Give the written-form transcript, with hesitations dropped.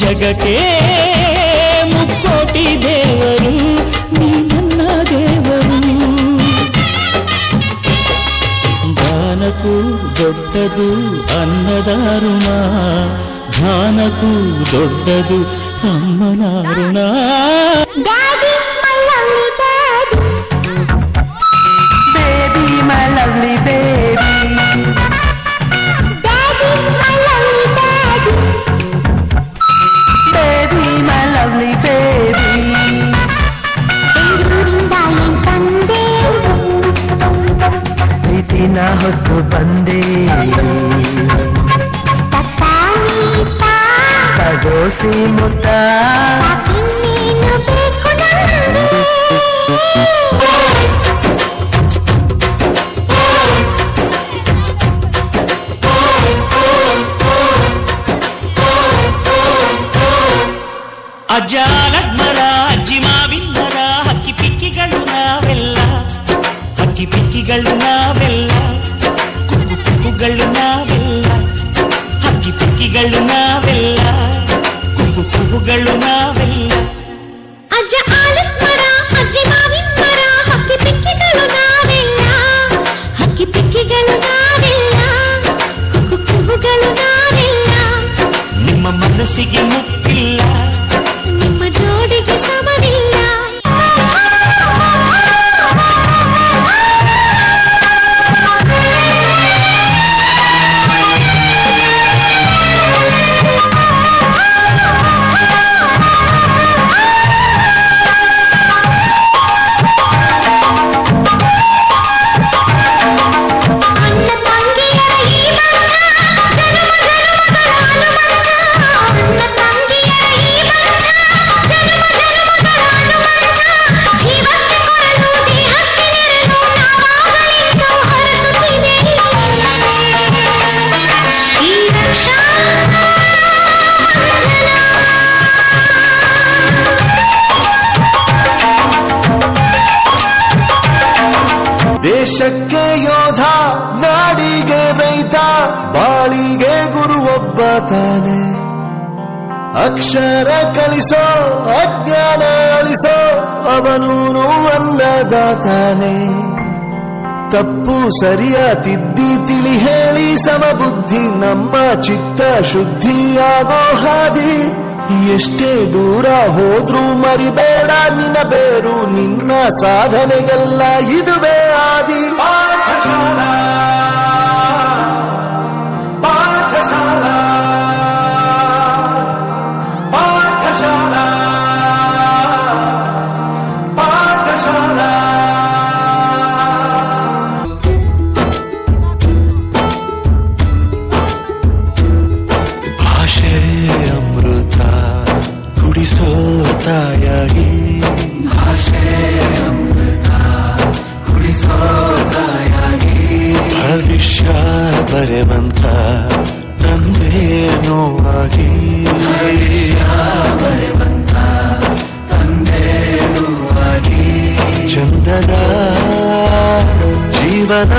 ಜಗಕ್ಕೆ ಮುಕ್ಕೋಟಿ ದೇವರು ನೀ ನನ್ನ ದೇವರು. ದಾನಕ್ಕೂ ದೊಡ್ಡದು ಅನ್ನದಾರುಣ, ಧ್ಯಾನಕ್ಕೂ ದೊಡ್ಡದು ಅಮ್ಮನ ಋಣ. Baby, my lovely baby. Daddy, my lovely daddy. Baby, my lovely baby. ಪ್ರೀತಿನ ಹೊತ್ತು ಬಂದೆ ತಗೋಸಿ ಮುತ್ತ. ಅಜ್ಜಾಲದ ಮರ ಅಜ್ಜಿ ಮಾವಿನ ಮರ ಹಕ್ಕಿ ಪಿಕ್ಕಿಗಳು ನಾವೆಲ್ಲ, ಹಕ್ಕಿ ಪಿಕ್ಕಿಗಳು ನಾವೆಲ್ಲ, ಕುಕ್ಕು ಕುಕ್ಕುಗಳು ನಾವೆಲ್ಲ, ಹಕ್ಕಿ ಪಿಕ್ಕಿಗಳು ನಾವೆಲ್ಲ, ಕುಕ್ಕು ಕುಕ್ಕುಗಳು ನಾವೆಲ್ಲ. ಅಜ್ಜ ಆಲದ ಮರ ಅಜ್ಜಿ ಮಾವಿನ ಮರ ಹಕ್ಕಿ ಪಿಕ್ಕಿಗಳು ನಾವೆಲ್ಲ, ಹಕ್ಕಿ ಪಿಕ್ಕಿಗಳು ನಾವೆಲ್ಲ, ಕುಕ್ಕು ಕುಕ್ಕುಗಳು ನಾವೆಲ್ಲ. ನಿಮ್ಮ ಮನಸ್ಸಿಗೆ ಮುಟ್ಟಿಲ್ಲ, ನಿಮ್ಮ ಜೋಡಿಗೆ ಸಮವಿಲ್ಲ. ದೇಶಕ್ಕೆ ಯೋಧ, ನಾಡಿಗೆ ರೈತ, ಬಾಳಿಗೆ ಗುರು ಒಬ್ಬ ತಾನೆ. ಅಕ್ಷರ ಕಲಿಸೋ ಅಜ್ಞಾನ ಅಳಿಸೋ ಅವನೂನು ಅನ್ನದಾತಾನೆ. ತಪ್ಪು ಸರಿಯ ತಿದ್ದಿ ತಿಳಿ ಹೇಳಿ ಸಮಬುದ್ಧಿ ನಮ್ಮ ಚಿತ್ತ ಶುದ್ಧಿಯಾಗೋ ಹಾದಿ. ಎಷ್ಟೇ ದೂರ ಹೋದ್ರೂ ಮರಿಬೇಡ ನಿನ್ನ ಬೇರು, ನಿನ್ನ ಸಾಧನೆಗೆಲ್ಲ ಇದುವೇ ಆದಿ. ಪಾಠಶಾಲಾ ಪಾಠಶಾಲಾ ಪಾಠಶಾಲಾ ಪಾಠಶಾಲಾ. ಭಾಷೆ ಅಮೃತ ಕುಡಿಸೋ ತಾಯಾಗಿ, ಭಾಷೆ ಅಮೃತ ಕುಡಿಸೋ ತಾಯಾಗಿ. ಭವಿಷ್ಯ ಬರೆವಂತ ತಂದೇನೋ ಆಗಿ, ಭವಿಷ್ಯ ಬರೆವಂತ ತಂದೇನೋ ಆಗಿ. ಚಂದದ ಜೀವನ